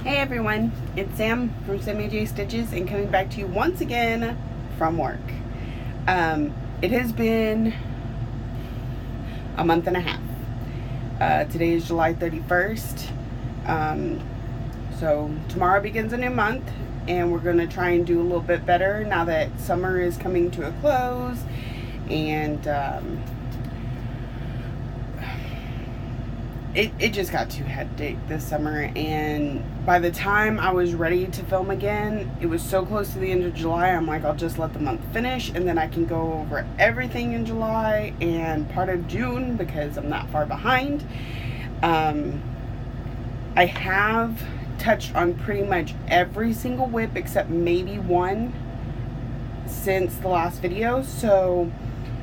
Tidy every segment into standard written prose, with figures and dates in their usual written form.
Hey everyone, it's Sam from Sammy J Stitches and coming back to you once again from work. It has been a month and a half. Today is July 31st. So tomorrow begins a new month and we're going to try and do a little bit better now that summer is coming to a close and it just got too hectic this summer, and by the time I was ready to film again, it was so close to the end of July. I'm like, I'll just let the month finish and then I can go over everything in July and part of June because I'm not far behind. I have touched on pretty much every single whip except maybe one since the last video, so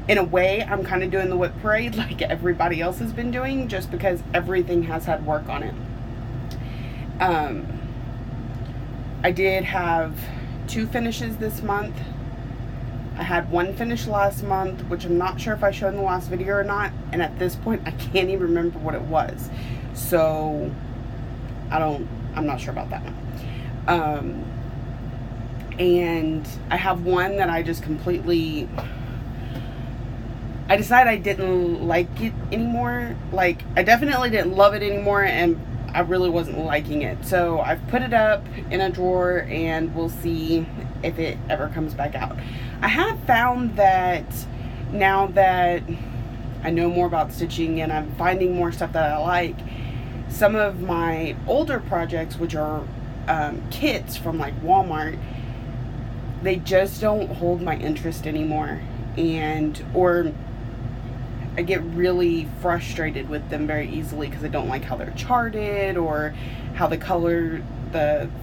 in a way, I'm kind of doing the whip parade like everybody else has been doing, just because everything has had work on it. I did have 2 finishes this month. I had 1 finish last month, which I'm not sure if I showed in the last video or not, and at this point, I can't even remember what it was. So, I'm not sure about that one. And I have one that I just completely... I decided I didn't like it anymore. Like, I definitely didn't love it anymore, and I really wasn't liking it. So I've put it up in a drawer, and we'll see if it ever comes back out. I have found that now that I know more about stitching and I'm finding more stuff that I like, some of my older projects, which are kits from like Walmart, they just don't hold my interest anymore. Or I get really frustrated with them very easily because I don't like how they're charted or how the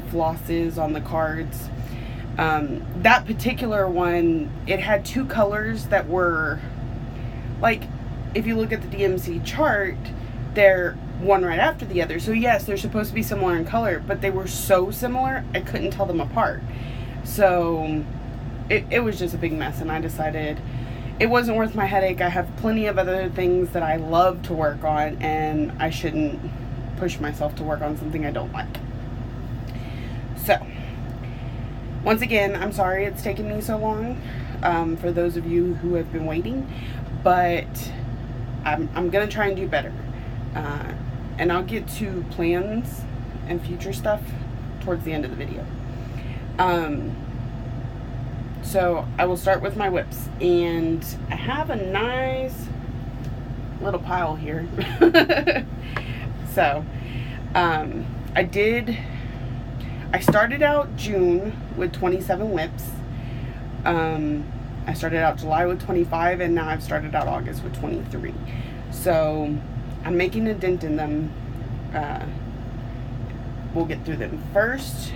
floss is on the cards. That particular one, it had 2 colors that were, like, if you look at the DMC chart, they're one right after the other. So yes, they're supposed to be similar in color, but they were so similar, I couldn't tell them apart. So it was just a big mess, and I decided it wasn't worth my headache. I have plenty of other things that I love to work on, and I shouldn't push myself to work on something I don't like. So, once again, I'm sorry it's taken me so long, for those of you who have been waiting, but I'm going to try and do better. And I'll get to plans and future stuff towards the end of the video. So I will start with my whips, and I have a nice little pile here. So I started out June with 27 whips. I started out July with 25, and now I've started out August with 23. So I'm making a dent in them. We'll get through them. First,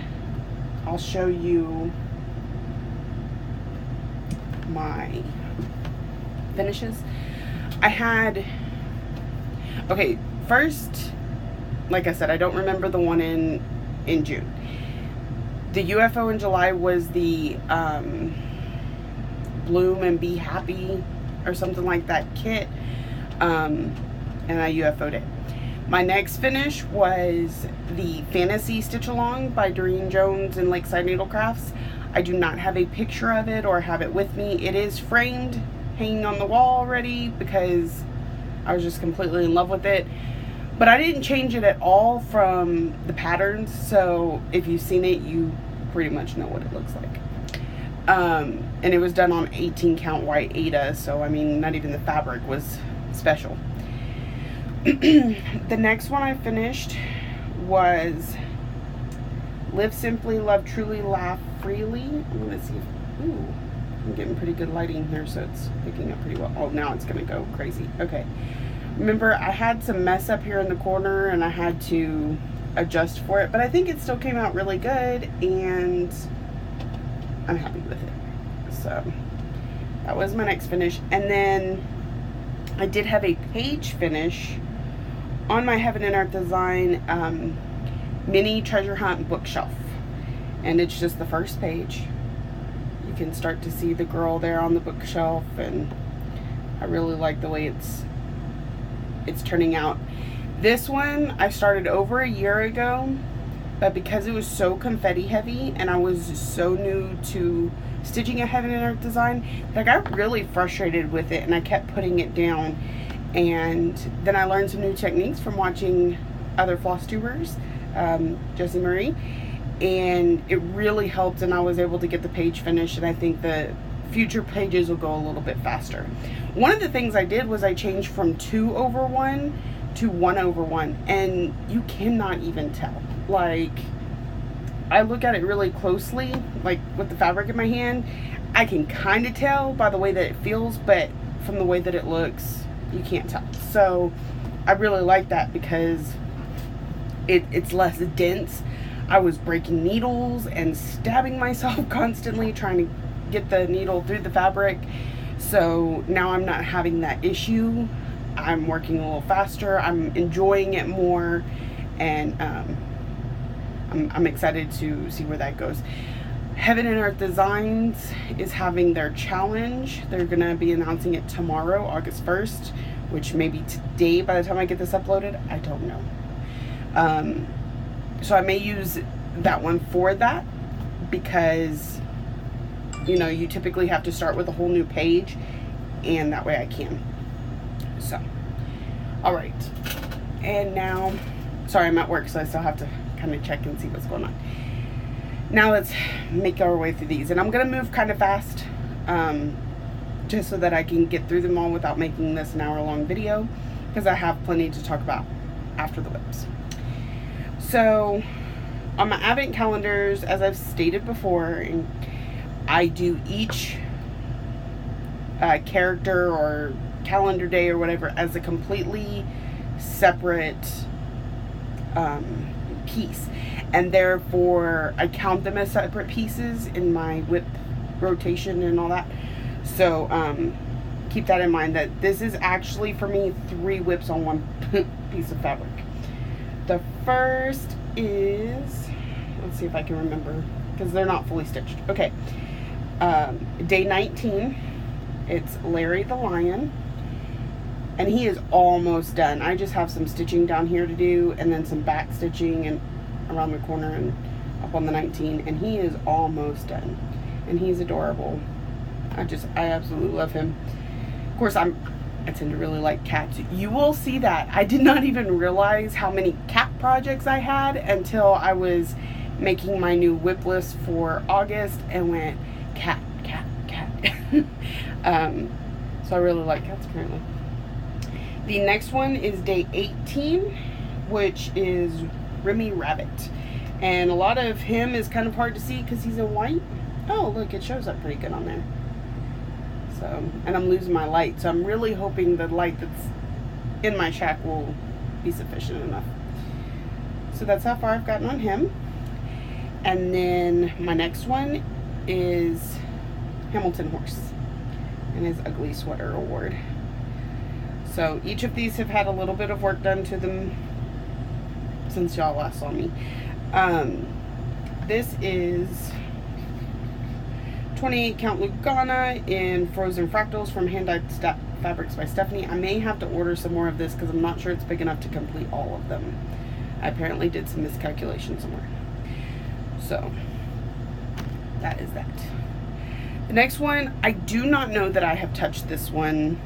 I'll show you my finishes. First, like I said, I don't remember the one in June. The UFO in July was the Bloom and Be Happy or something like that kit, and I UFO'd it. My next finish was the Fantasy Stitch Along by Doreen Jones and Lakeside Needlecrafts. I do not have a picture of it or have it with me. It is framed, hanging on the wall already because I was just completely in love with it. But I didn't change it at all from the patterns, so if you've seen it, you pretty much know what it looks like. And it was done on 18 count white Aida, so I mean, not even the fabric was special. The next one I finished was Live Simply, Love Truly, Laugh Freely. I'm gonna see if, I'm getting pretty good lighting here, so it's picking up pretty well. Oh, now it's gonna go crazy. Okay. Remember, I had some mess up here in the corner and I had to adjust for it, but I think it still came out really good and I'm happy with it. So that was my next finish. And then I did have a page finish on my Heaven and Earth Design mini treasure hunt bookshelf, and it's just the first page. You can start to see the girl there on the bookshelf, and I really like the way it's turning out. This one I started over a year ago, but because it was so confetti heavy and I was so new to stitching a Heaven and Earth design, that I got really frustrated with it and I kept putting it down. And then I learned some new techniques from watching other Flosstubers, Jessie Marie, and it really helped, and I was able to get the page finished, and I think the future pages will go a little bit faster. One of the things I did was I changed from 2/1 to 1/1, and you cannot even tell. Like, I look at it really closely, like with the fabric in my hand, I can kind of tell by the way that it feels, but from the way that it looks, you can't tell. So I really like that because it's less dense. I was breaking needles and stabbing myself constantly trying to get the needle through the fabric. So now I'm not having that issue. I'm working a little faster. I'm enjoying it more, and I'm excited to see where that goes. Heaven and Earth Designs is having their challenge. They're gonna be announcing it tomorrow, August 1st, which may be today by the time I get this uploaded. I don't know. So I may use that one for that, because you know, you typically have to start with a whole new page, and that way I can. So, all right. And now, sorry, I'm at work, so I still have to kind of check and see what's going on. Now let's make our way through these, and I'm gonna move kind of fast, just so that I can get through them all without making this an hour-long video, because I have plenty to talk about after the whips. So, on my advent calendars, as I've stated before, and I do each character or calendar day or whatever as a completely separate piece, and therefore I count them as separate pieces in my whip rotation and all that. So keep that in mind, that this is actually for me 3 whips on one piece of fabric. The first is, let's see if I can remember, because they're not fully stitched. Okay, day 19, it's Larry the Lion, and he is almost done. I just have some stitching down here to do, and then some back stitching and around the corner and up on the 19, and he is almost done, and he's adorable. I absolutely love him. Of course, I tend to really like cats. You will see that. I did not even realize how many cat projects I had until I was making my new whip list for August and went cat, cat, cat. So I really like cats apparently. The next one is day 18, which is Remy Rabbit. And a lot of him is kind of hard to see because he's in white. Oh, look, it shows up pretty good on there. So, and I'm losing my light, so I'm really hoping the light that's in my shack will be sufficient enough. So that's how far I've gotten on him. And then my next one is Hamilton Horse and his Ugly Sweater Award. So each of these have had a little bit of work done to them since y'all last saw me. This is 28 count Lugana in Frozen Fractals from Hand Dyed Fabrics by Stephanie. I may have to order some more of this because I'm not sure it's big enough to complete all of them. I apparently did some miscalculation somewhere. So that is that. The next one, I do not know that I have touched this one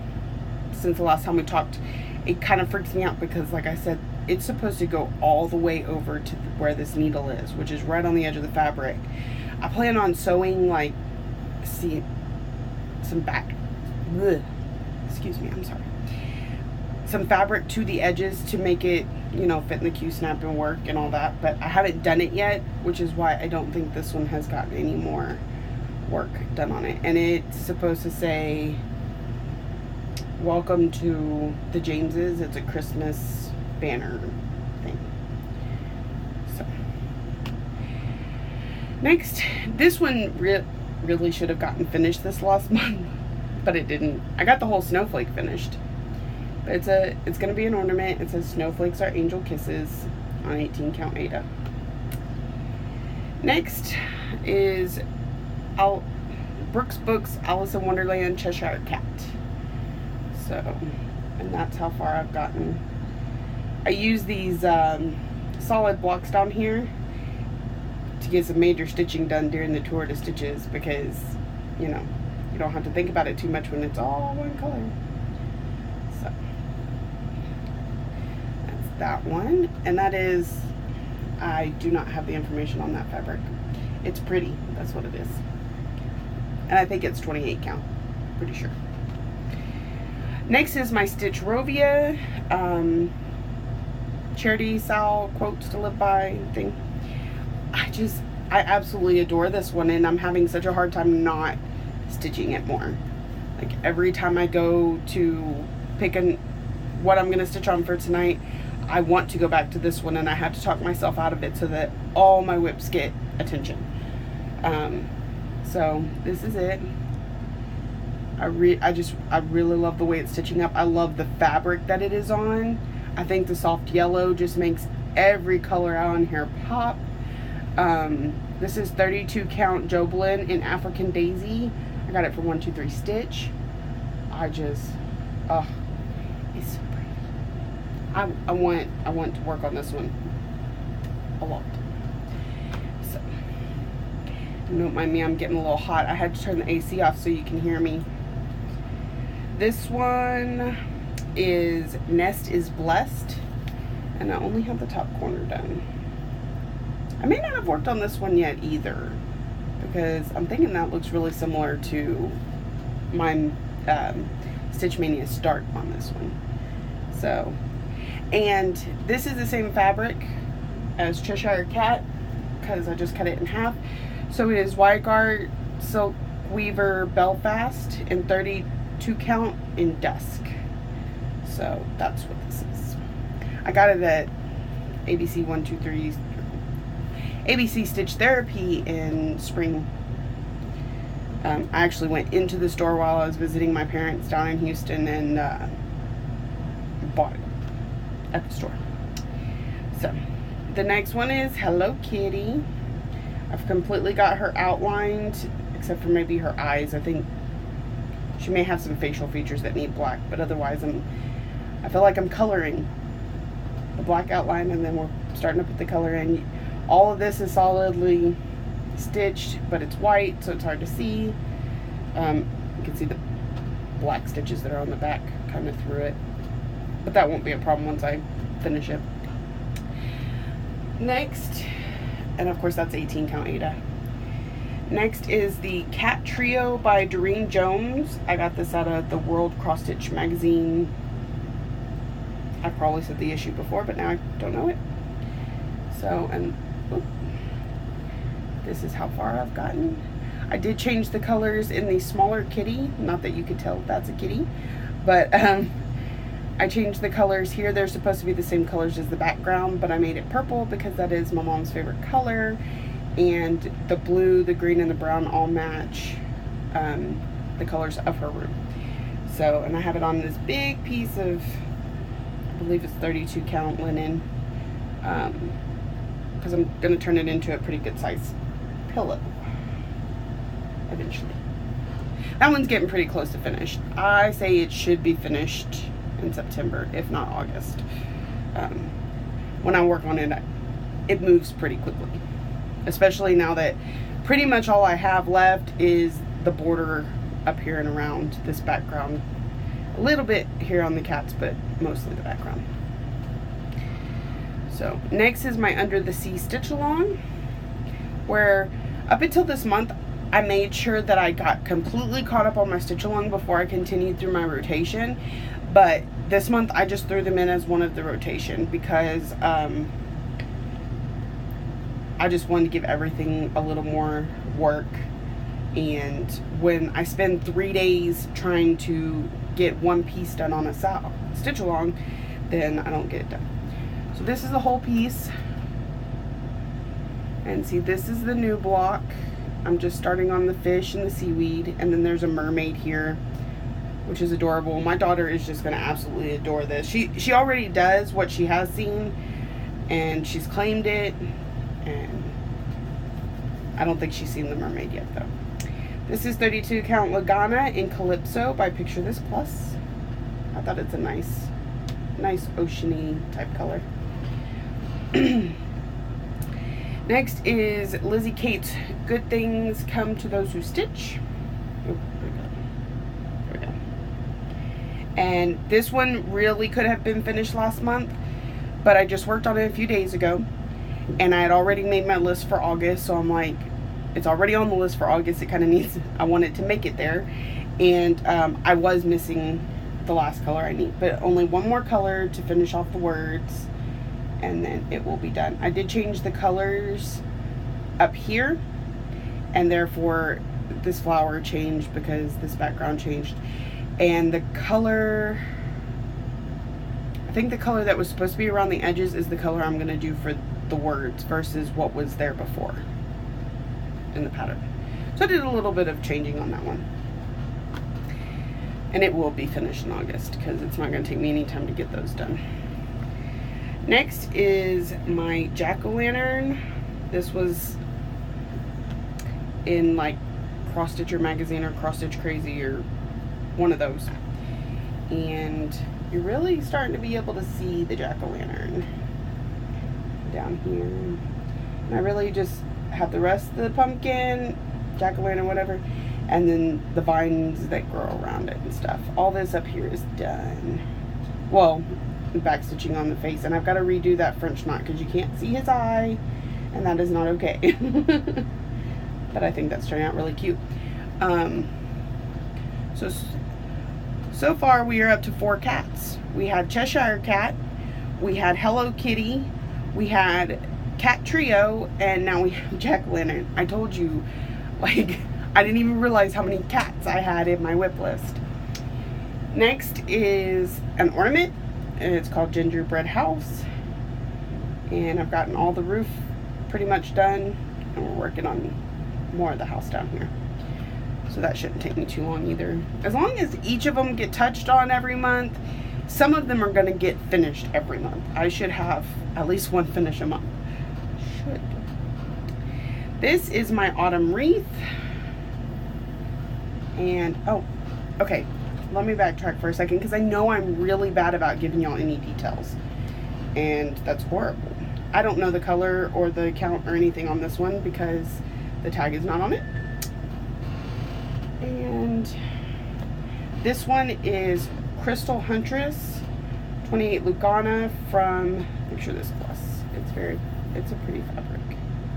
since the last time we talked. It kind of freaks me out because, like I said, it's supposed to go all the way over to where this needle is, which is right on the edge of the fabric. I plan on sewing, like, see, some back, excuse me, I'm sorry, some fabric to the edges to make it, you know, fit in the Q-snap and work and all that, but I haven't done it yet, which is why I don't think this one has gotten any more work done on it. And it's supposed to say, welcome to the Jameses. It's a Christmas banner thing. So next, this one really should have gotten finished this last month, but it didn't. I got the whole snowflake finished, but it's gonna be an ornament. It says snowflakes are angel kisses on 18 count Ada. Next is Brooks Books Alice in Wonderland Cheshire Cat. So, and that's how far I've gotten. I use these solid blocks down here, to get some major stitching done during the tour to stitches, because, you know, you don't have to think about it too much when it's all one color. So that's that one. And that is, I do not have the information on that fabric. It's pretty, that's what it is. And I think it's 28 count, pretty sure. Next is my Stitch Rovia charity Sal quotes to live by thing. I absolutely adore this one, and I'm having such a hard time not stitching it more. Like every time I go to pick what I'm gonna stitch on for tonight, I want to go back to this one, and I have to talk myself out of it so that all my whips get attention. So this is it. I really love the way it's stitching up. I love the fabric that it is on. I think the soft yellow just makes every color out on here pop. This is 32 count Joblin in African Daisy. I got it for 123 Stitch. It's so pretty. I want to work on this one a lot. So, don't mind me, I'm getting a little hot. I had to turn the AC off so you can hear me. This one is Nest is Blessed, and I only have the top corner done. I may not have worked on this one yet either, because I'm thinking that looks really similar to my Stitch Mania start on this one. So, and this is the same fabric as Cheshire Cat, because I just cut it in half. So it is Wygarde Silk Weaver Belfast in 32 count in Dusk. So that's what this is. I got it at ABC Stitch Therapy in spring. I actually went into the store while I was visiting my parents down in Houston and bought it at the store. So the next one is Hello Kitty. I've completely got her outlined, except for maybe her eyes. I think she may have some facial features that need black, but otherwise I feel like I'm coloring the black outline, and then we're starting to put the color in. All of this is solidly stitched, but it's white, so it's hard to see. You can see the black stitches that are on the back kind of through it, but that won't be a problem once I finish it. Next, and of course that's 18 count Ada. Next is the Cat Trio by Doreen Jones. I got this out of the World Cross Stitch magazine. I've probably said the issue before, but now I don't know it. So, and this is how far I've gotten. I did change the colors in the smaller kitty. Not that you could tell that's a kitty, but I changed the colors here. They're supposed to be the same colors as the background, but I made it purple because that is my mom's favorite color. And the blue, the green, and the brown all match the colors of her room. So, and I have it on this big piece of, I believe it's 32 count linen, because I'm going to turn it into a pretty good size pillow eventually. That one's getting pretty close to finished. I say it should be finished in September, if not August. When I work on it, it moves pretty quickly, especially now that pretty much all I have left is the border up here and around this background. A little bit here on the cats, but mostly the background. So next is my Under the Sea Stitch Along, where up until this month I made sure that I got completely caught up on my stitch along before I continued through my rotation. But this month I just threw them in as one of the rotation because I just wanted to give everything a little more work. And when I spend 3 days trying to get one piece done on a stitch along, then I don't get it done. So this is the whole piece. And see, this is the new block. I'm just starting on the fish and the seaweed, and then there's a mermaid here, which is adorable. My daughter is just going to absolutely adore this. She already does what she has seen, and she's claimed it, and I don't think she's seen the mermaid yet, though. This is 32 count Lagana in Calypso by Picture This Plus. I thought it's a nice oceany type color. Next is Lizzie Kate's Good Things Come to Those Who Stitch. Oh, there we go. And this one really could have been finished last month, but I just worked on it a few days ago, and I had already made my list for August, so I'm like, it's already on the list for August. It kind of needs, I wanted to make it there, and I was missing the last color I need, but only one more color to finish off the words, and then it will be done. I did change the colors up here, and therefore this flower changed because this background changed. And the color, I think the color that was supposed to be around the edges is the color I'm going to do for the words versus what was there before in the pattern. So I did a little bit of changing on that one. And it will be finished in August because it's not going to take me any time to get those done. Next is my jack-o'-lantern. This was in like Cross Stitcher Magazine or Cross Stitch Crazy or one of those. And you're really starting to be able to see the jack-o'-lantern down here. And I really just have the rest of the pumpkin, jack-o'-lantern, whatever, and then the vines that grow around it and stuff. All this up here is done. Well, back stitching on the face, and I've got to redo that French knot because you can't see his eye, and that is not okay. But I think that's turning out really cute. So far we are up to 4 cats. We had Cheshire Cat, we had Hello Kitty, we had Cat Trio, and now we have jack-o'-lantern. I told you, like, I didn't even realize how many cats I had in my whip list. Next is an ornament, and it's called Gingerbread House. And I've gotten all the roof pretty much done, and we're working on more of the house down here. So that shouldn't take me too long either. As long as each of them get touched on every month, some of them are going to get finished every month. I should have at least one finish a month. Should. This is my autumn wreath. And, oh, okay. Let me backtrack for a second because I know I'm really bad about giving y'all any details. And that's horrible. I don't know the color or the count or anything on this one because the tag is not on it. And this one is Crystal Huntress 28 Lugana from, make sure this plus. It's a pretty fabric.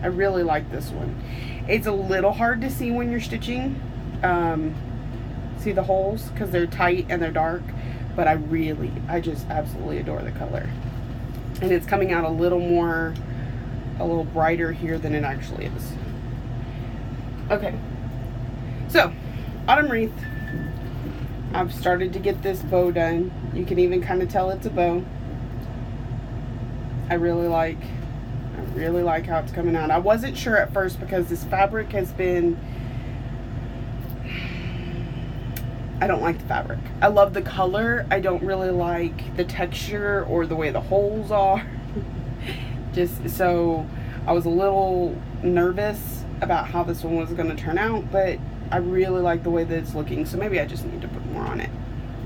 I really like this one. It's a little hard to see when you're stitching. See the holes because they're tight and they're dark, but I just absolutely adore the color. And it's coming out a little brighter here than it actually is. Okay, so autumn wreath. I've started to get this bow done. You can even kind of tell it's a bow. I really like how it's coming out. I wasn't sure at first because this fabric has been, I don't like the fabric. I love the color. I don't really like the texture or the way the holes are. Just so I was a little nervous about how this one was going to turn out, but I really like the way that it's looking, so maybe I just need to put more on it.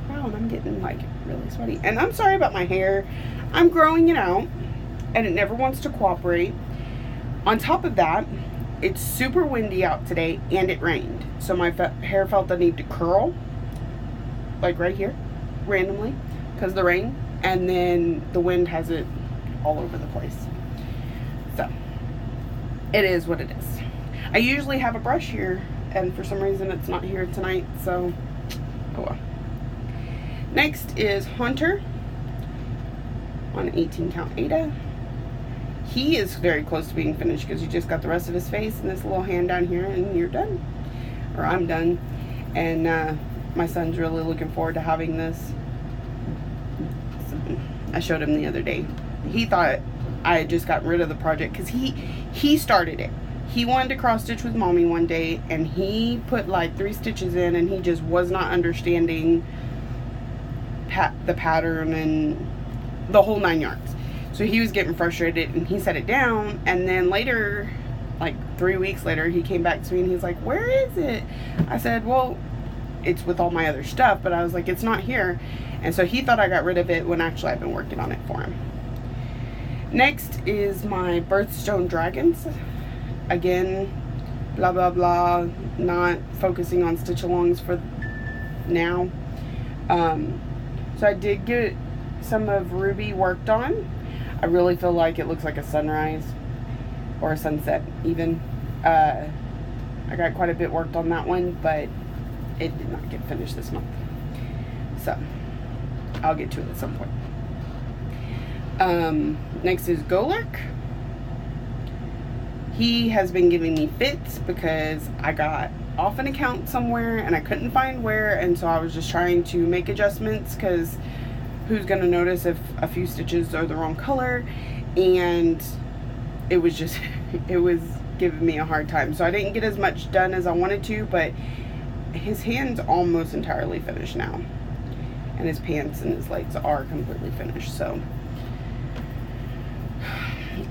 Wow, and I'm getting like really sweaty. And I'm sorry about my hair. I'm growing it out and it never wants to cooperate. On top of that, it's super windy out today and it rained, so my hair felt the need to curl, like right here, randomly, because of the rain, and then the wind has it all over the place. So it is what it is. I usually have a brush here, and for some reason it's not here tonight, so oh well. Next is Hunter on 18 count Ada. He is very close to being finished because you just got the rest of his face and this little hand down here and you're done, or I'm done. And my son's really looking forward to having this. So I showed him the other day. He thought I had just gotten rid of the project because he started it. He wanted to cross stitch with mommy one day and he put like 3 stitches in and he just was not understanding the pattern and the whole 9 yards. So he was getting frustrated and he set it down, and then later, like 3 weeks later, he came back to me and he's like, where is it? I said, well, it's with all my other stuff, but I was like, it's not here. And so he thought I got rid of it when actually I've been working on it for him. Next is my birthstone dragons. Again, blah blah blah, not focusing on stitch alongs for now. So I did get some of Ruby worked on. I really feel like it looks like a sunrise or a sunset even. I got quite a bit worked on that one, but it did not get finished this month. So I'll get to it at some point. Next is Golurk. He has been giving me fits because I got off an account somewhere and I couldn't find where, and so I was just trying to make adjustments because who's going to notice if a few stitches are the wrong color, and it was just it was giving me a hard time. So I didn't get as much done as I wanted to, but his hand's almost entirely finished now, and his pants and his legs are completely finished. So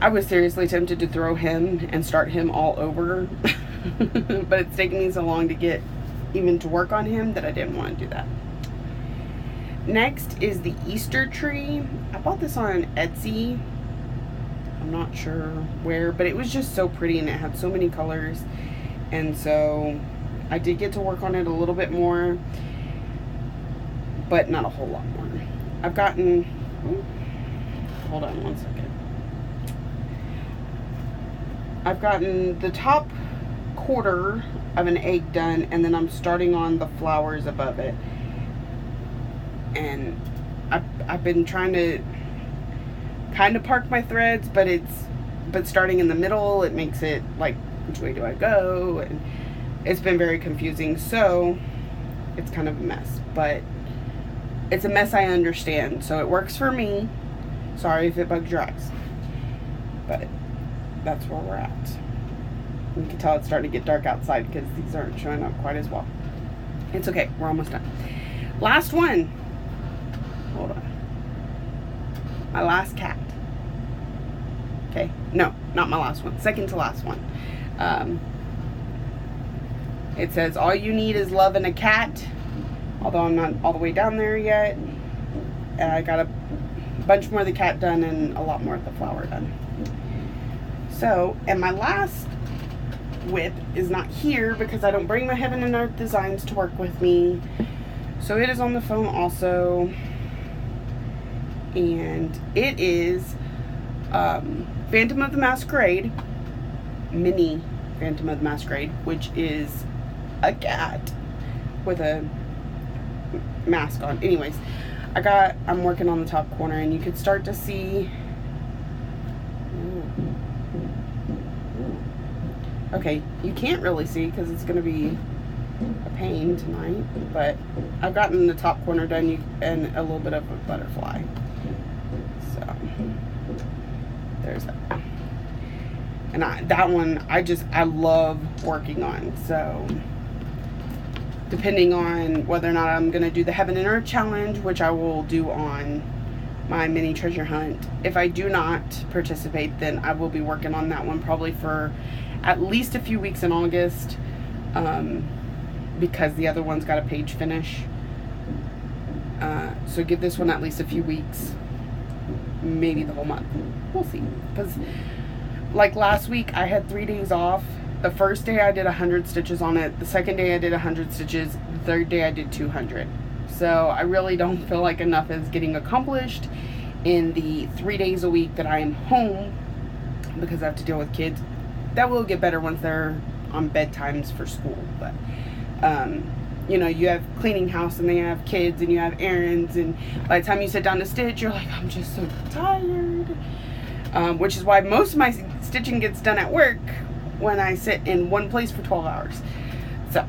I was seriously tempted to throw him and start him all over but it's taken me so long to get even to work on him that I didn't want to do that. Next is the Easter tree. I bought this on Etsy. I'm not sure where, but it was just so pretty and it had so many colors, and so I did get to work on it a little bit more, but not a whole lot more. I've gotten, hold on one second. I've gotten the top quarter of an egg done, and then I'm starting on the flowers above it. And I've been trying to kind of park my threads, but starting in the middle, it makes it like, which way do I go? And it's been very confusing, so it's kind of a mess, but it's a mess I understand, so it works for me. Sorry if it bugs your eyes, but that's where we're at. You can tell it's starting to get dark outside because these aren't showing up quite as well. It's okay, we're almost done. Last one. Hold on. My last cat. Okay, no, not my last one. Second to last one. It says, all you need is love and a cat. Although I'm not all the way down there yet. And I got a bunch more of the cat done and a lot more of the flower done. So, and my last whip is not here because I don't bring my Heaven and Earth designs to work with me. So it is on the phone also. And it is Phantom of the Masquerade, mini Phantom of the Masquerade, which is a cat with a mask on. Anyways, I'm working on the top corner, and you could start to see. Okay, you can't really see because it's going to be a pain tonight, but I've gotten the top corner done and a little bit of a butterfly. So there's that. And that one I love working on. So depending on whether or not I'm going to do the Heaven and Earth challenge, which I will do on my mini treasure hunt. If I do not participate, then I will be working on that one probably for at least a few weeks in August, because the other one's got a page finish. So give this one at least a few weeks, maybe the whole month. We'll see. Because like last week, I had 3 days off. The first day I did 100 stitches on it. The second day I did 100 stitches. The third day I did 200. So I really don't feel like enough is getting accomplished in the 3 days a week that I am home, because I have to deal with kids. That will get better once they're on bedtimes for school. But, you know, you have cleaning house and then you have kids and you have errands. And by the time you sit down to stitch, you're like, I'm just so tired. Which is why most of my stitching gets done at work when I sit in one place for 12 hours. So,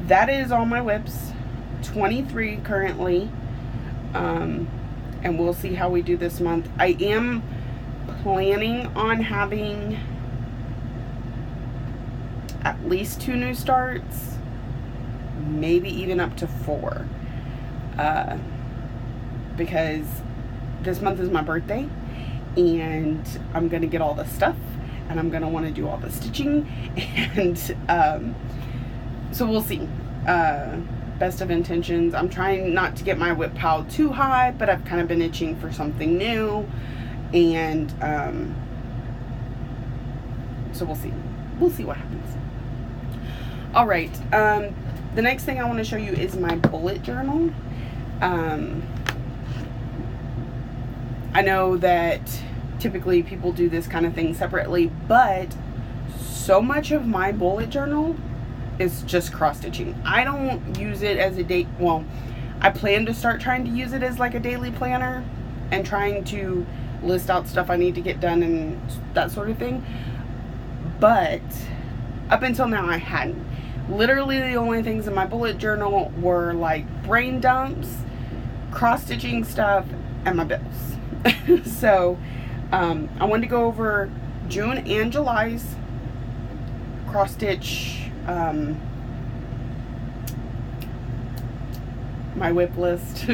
that is all my whips. 23 currently. And we'll see how we do this month. I am planning on having at least 2 new starts, maybe even up to 4, because this month is my birthday and I'm gonna get all the stuff and I'm gonna want to do all the stitching, and so we'll see. Best of intentions. I'm trying not to get my whip pile too high, but I've kind of been itching for something new, And so we'll see what happens. All right, the next thing I want to show you is my bullet journal. I know that typically people do this kind of thing separately, but so much of my bullet journal is just cross stitching. I don't use it as a date. Well, I plan to start trying to use it as like a daily planner and trying to list out stuff I need to get done and that sort of thing. But up until now, I hadn't. Literally the only things in my bullet journal were like brain dumps, cross stitching stuff, and my bills. So I wanted to go over June and July's cross stitch, my whip list,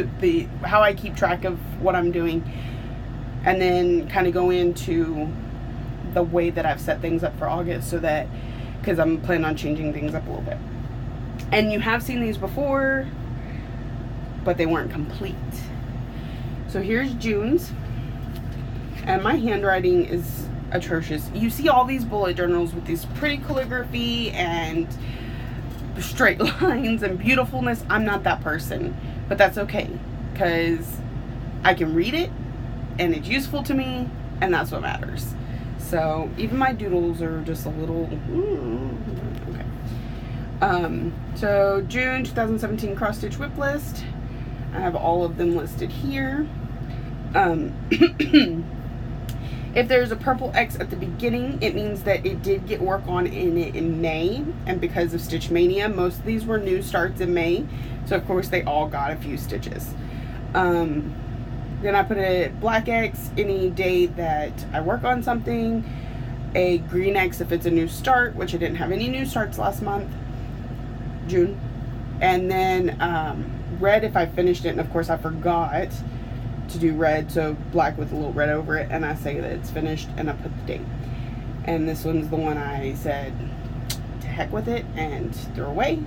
how I keep track of what I'm doing, and then kind of go into the way that I've set things up for August, so that, because I'm planning on changing things up a little bit. And you have seen these before, but they weren't complete. So here's June's, and my handwriting is atrocious. You see all these bullet journals with these pretty calligraphy and straight lines and beautifulness. I'm not that person, but that's okay, because I can read it and it's useful to me, and that's what matters. So even my doodles are just a little okay. So June 2017 cross stitch whip list. I have all of them listed here. If there's a purple X at the beginning, it means that it did get work on in it in May, and because of Stitch Mania, most of these were new starts in May, so of course they all got a few stitches. Then I put a black X any day that I work on something, a green X if it's a new start, which I didn't have any new starts last month, June, and then red if I finished it, and of course I forgot to do red, so black with a little red over it, and I say that it's finished, and I put the date. And this one's the one I said to heck with it and threw away.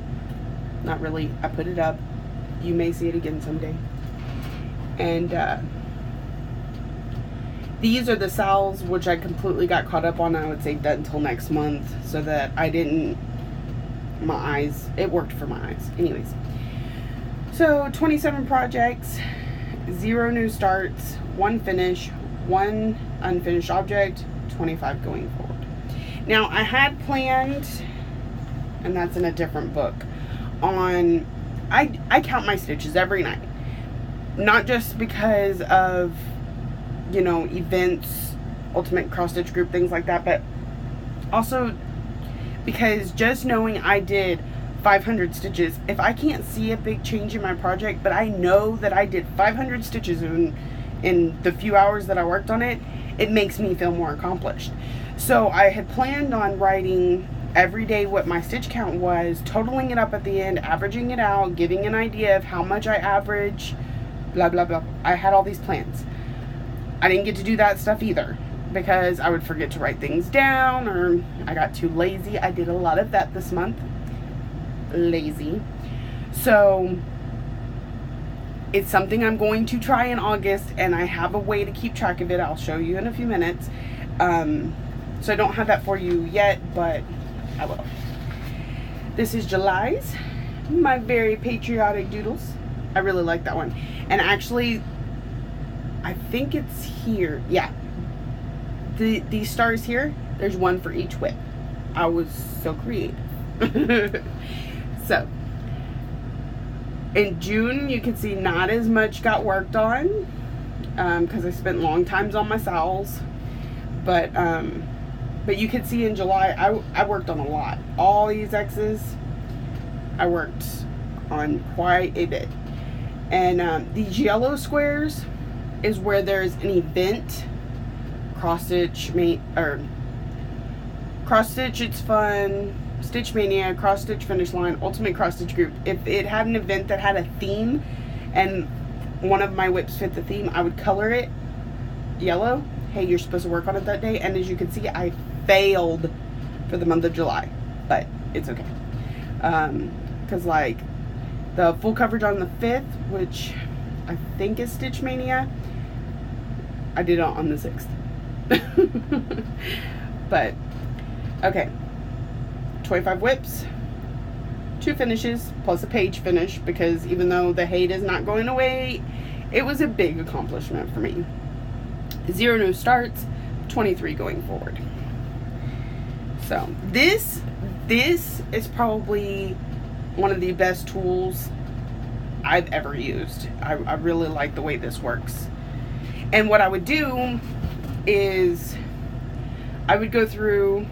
Not really, I put it up. You may see it again someday. And these are the sals, which I completely got caught up on. I would say done until next month, so that I didn't, my eyes, it worked for my eyes. Anyways, so 27 projects, 0 new starts, 1 finish, 1 unfinished object, 25 going forward. Now I had planned, and that's in a different book, on, I count my stitches every night. Not just because of, you know, events, ultimate cross stitch group, things like that, but also because just knowing I did 500 stitches, if I can't see a big change in my project, but I know that I did 500 stitches in the few hours that I worked on it, it makes me feel more accomplished. So I had planned on writing every day what my stitch count was, totaling it up at the end, averaging it out, giving an idea of how much I average, blah blah blah. I had all these plans. I didn't get to do that stuff either, because I would forget to write things down, or I got too lazy. I did a lot of that this month. Lazy. So it's something I'm going to try in August, and I have a way to keep track of it. I'll show you in a few minutes. So I don't have that for you yet, but I will. This is July's, my very patriotic doodles. I really like that one. And actually, I think it's here. Yeah. These stars here, there's one for each whip. I was so creative. So, in June, you can see not as much got worked on, because I spent long times on my sals. But you can see in July, I worked on a lot. All these X's, I worked on quite a bit. And these yellow squares is where there's an event, cross stitch, it's fun, Stitch Mania, cross stitch finish line, ultimate cross stitch group. If it had an event that had a theme and one of my whips fit the theme, I would color it yellow. Hey, you're supposed to work on it that day. And as you can see, I failed for the month of July, but it's okay. Because like the full coverage on the 5th, which I think is Stitch Mania, I did it on the 6th. But, okay. 25 whips, 2 finishes, plus a page finish, because even though the hate is not going away, it was a big accomplishment for me. 0 new starts, 23 going forward. So this is probably one of the best tools I've ever used. I really like the way this works. And what I would do is I would go through,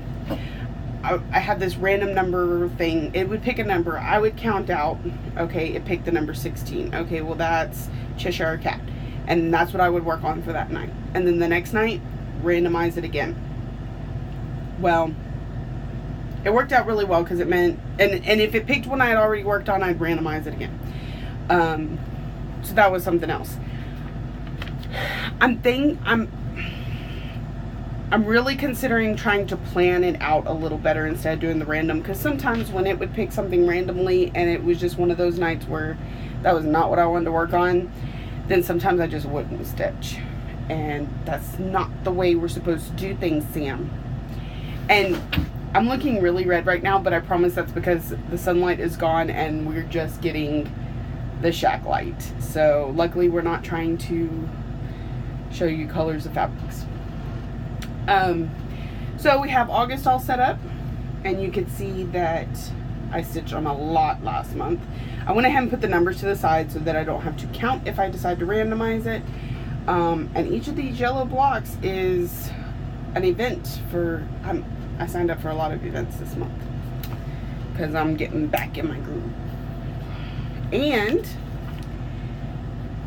I have this random number thing. It would pick a number. I would count out, okay, it picked the number 16. Okay, well that's Cheshire Cat. And that's what I would work on for that night. And then the next night, randomize it again. Well, it worked out really well because it meant, and if it picked one I had already worked on, I'd randomize it again. So that was something else. I'm really considering trying to plan it out a little better instead of doing the random, because sometimes when it would pick something randomly and it was just one of those nights where that was not what I wanted to work on, then sometimes I just wouldn't stitch. And that's not the way we're supposed to do things, Sam. And I'm looking really red right now, but I promise that's because the sunlight is gone and we're just getting the shack light. So luckily we're not trying to show you colors of fabrics. So we have August all set up, and you can see that I stitched on a lot last month. I went ahead and put the numbers to the side so that I don't have to count if I decide to randomize it. And each of these yellow blocks is an event for, I signed up for a lot of events this month because I'm getting back in my groove. And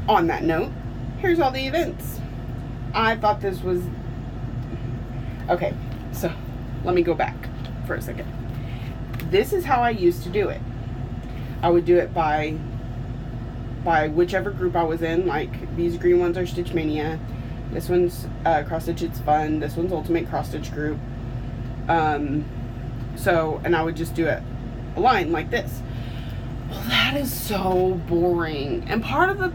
on that note, here's all the events. I thought this was, okay, so let me go back for a second. This is how I used to do it. I would do it by whichever group I was in. Like these green ones are Stitch Mania. This one's Cross Stitch It's Fun. This one's Ultimate Cross Stitch Group. So, and I would just do it a line like this. Well, that is so boring. And part of the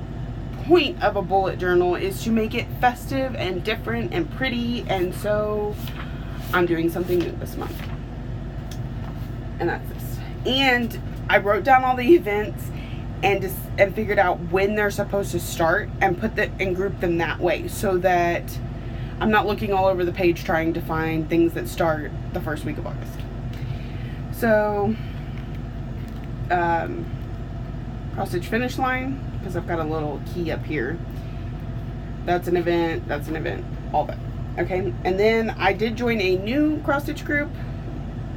point of a bullet journal is to make it festive and different and pretty, and so I'm doing something new this month. And that's this. And I wrote down all the events and figured out when they're supposed to start and group them that way, so that I'm not looking all over the page trying to find things that start the first week of August. So cross stitch finish line, because I've got a little key up here. That's an event, all that. Okay, and then I did join a new cross stitch group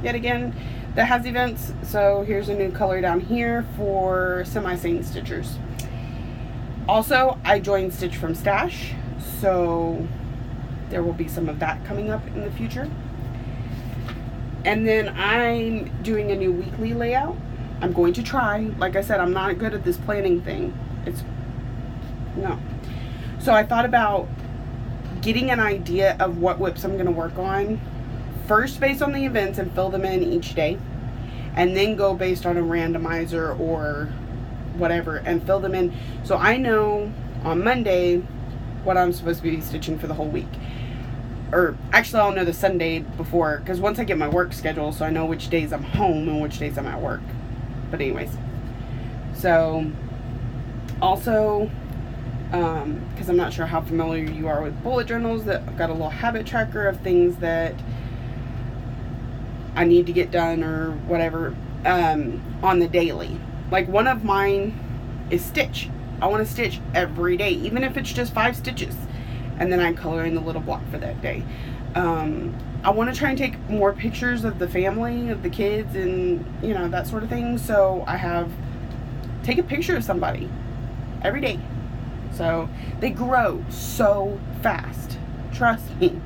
yet again that has events. So here's a new color down here for semi-sane stitchers. Also, I joined Stitch from Stash, so there will be some of that coming up in the future. And then I'm doing a new weekly layout. I'm going to try. Like I said, I'm not good at this planning thing. No. So I thought about getting an idea of what whips I'm going to work on first based on the events and fill them in each day, and then go based on a randomizer or whatever and fill them in, so I know on Monday what I'm supposed to be stitching for the whole week. Or actually I'll know the Sunday before, because once I get my work schedule, so I know which days I'm home and which days I'm at work. But anyways, so also because I'm not sure how familiar you are with bullet journals, that I've got a little habit tracker of things that I need to get done or whatever on the daily. Like one of mine is stitch. I want to stitch every day, even if it's just 5 stitches, and then I color in the little block for that day. I want to try and take more pictures of the family, of the kids, and you know, that sort of thing. So I take a picture of somebody every day. So they grow so fast, trust me.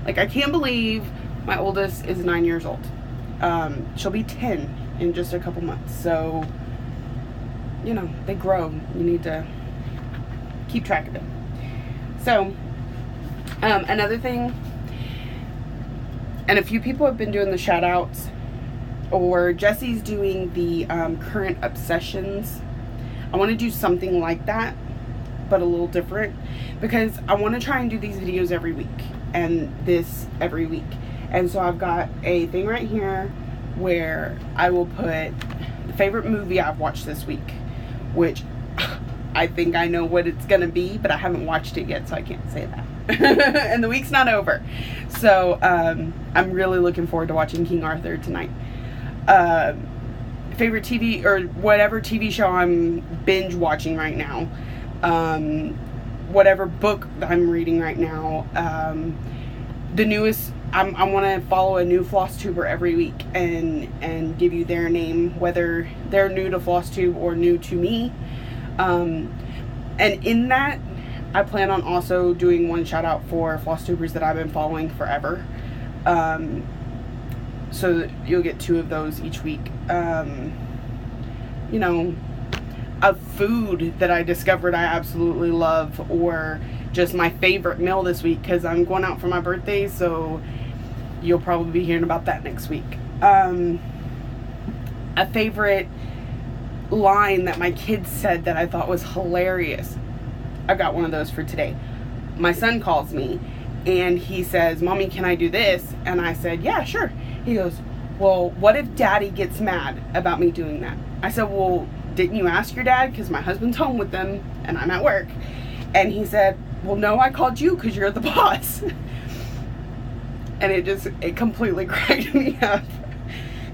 Like, I can't believe my oldest is 9 years old. She'll be 10 in just a couple months. So, you know, they grow. You need to keep track of them. So, another thing, and a few people have been doing the shout outs, or Jesse's doing the current obsessions. I want to do something like that, but a little different, because I want to try and do these videos every week, and this every week. And so I've got a thing right here where I will put the favorite movie I've watched this week, which I think I know what it's gonna be, but I haven't watched it yet, so I can't say that. And the week's not over. So I'm really looking forward to watching King Arthur tonight. Favorite TV or whatever TV show I'm binge watching right now. Whatever book I'm reading right now. The newest, I want to follow a new Flosstuber every week and give you their name, whether they're new to Flosstube or new to me. And in that, I plan on also doing one shout out for Flosstubers that I've been following forever. So you'll get 2 of those each week. You know, a food that I discovered I absolutely love, or just my favorite meal this week, because I'm going out for my birthday, so you'll probably be hearing about that next week. A favorite line that my kids said that I thought was hilarious. I got one of those for today. My son calls me and he says, "Mommy, can I do this?" And I said, "Yeah, sure." He goes, "Well, what if Daddy gets mad about me doing that?" I said, "Well, didn't you ask your dad? Because my husband's home with them and I'm at work." And he said, "Well, no, I called you because you're the boss." And it completely cracked me up,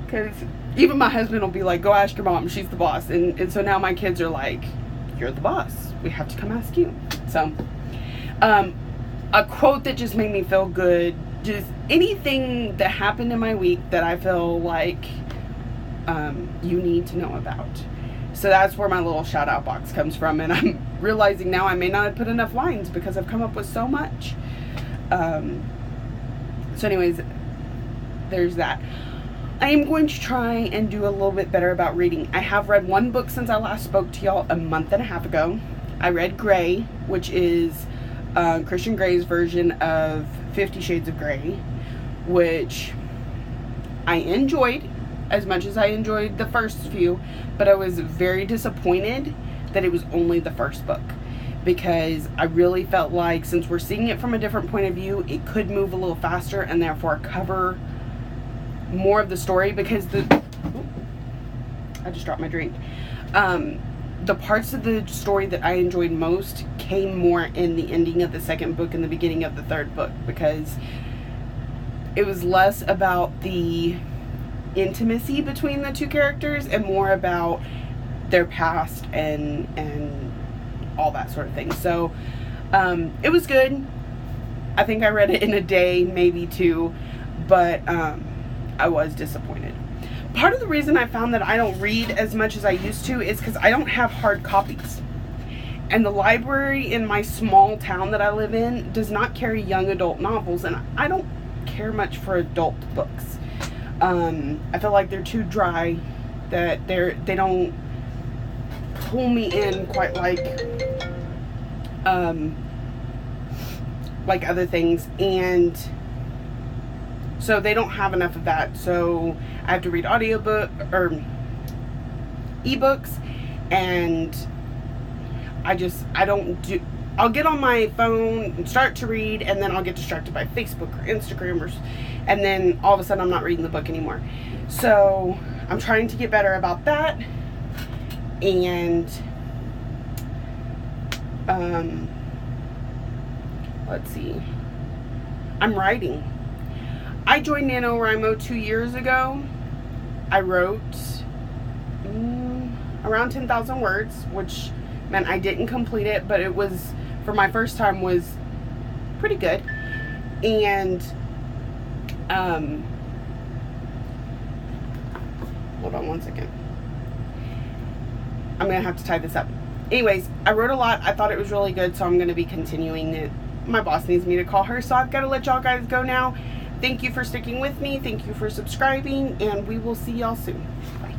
because even my husband will be like, "Go ask your mom, she's the boss." And so now my kids are like, "You're the boss, we have to come ask you." So a quote that just made me feel good, just anything that happened in my week that I feel like you need to know about. So that's where my little shout out box comes from, and I'm realizing now I may not have put enough lines because I've come up with so much. So anyways, there's that. I am going to try and do a little bit better about reading. I have read 1 book since I last spoke to y'all a month and a half ago. I read Grey, which is Christian Grey's version of 50 Shades of Grey, which I enjoyed as much as I enjoyed the first few, but I was very disappointed that it was only the first book, because I really felt like, since we're seeing it from a different point of view, it could move a little faster and therefore cover more of the story, because I just dropped my drink. The parts of the story that I enjoyed most came more in the ending of the second book and the beginning of the third book, because it was less about the intimacy between the 2 characters and more about their past and all that sort of thing. So it was good. I think I read it in a day, maybe 2, but I was disappointed. Part of the reason I found that I don't read as much as I used to is because I don't have hard copies. And the library in my small town that I live in does not carry young adult novels, and I don't care much for adult books. I feel like they're too dry, that they don't pull me in quite like other things, and so they don't have enough of that. So I have to read audiobook or ebooks, and I'll get on my phone and start to read, and then I'll get distracted by Facebook or Instagram, and then all of a sudden I'm not reading the book anymore. So I'm trying to get better about that. And let's see, I'm writing. I joined NaNoWriMo 2 years ago. I wrote around 10,000 words, which meant I didn't complete it, but it was, for my first time, was pretty good. And hold on one second. I'm gonna have to tie this up. Anyways, I wrote a lot. I thought it was really good, so I'm gonna be continuing it. My boss needs me to call her, so I've got to let y'all guys go now. Thank you for sticking with me. Thank you for subscribing, and we will see y'all soon. Bye.